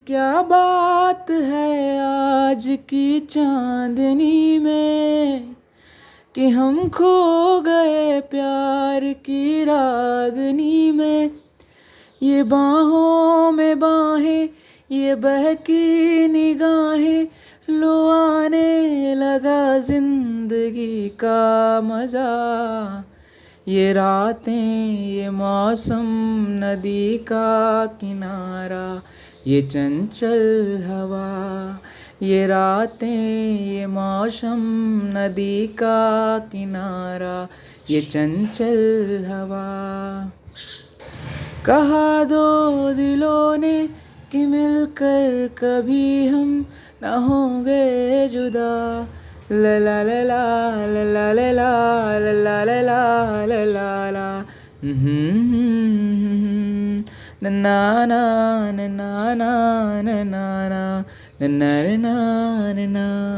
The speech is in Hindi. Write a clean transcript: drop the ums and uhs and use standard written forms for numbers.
क्या बात है आज की चांदनी में कि हम खो गए प्यार की रागनी में। ये बाहों में बाहें, ये बहकी निगाहें, लो आने लगा जिंदगी का मज़ा। ये रातें, ये मौसम, नदी का किनारा, ये चंचल हवा। ये रातें, ये मौसम, नदी का किनारा, ये चंचल हवा। कहा दो दिलों ने कि मिलकर कभी हम न होंगे जुदा। ला ला ला ला ला ला ला ला ला ला ला ला ला ला। ना ना ना ना ना ना ना ना ना ना ना।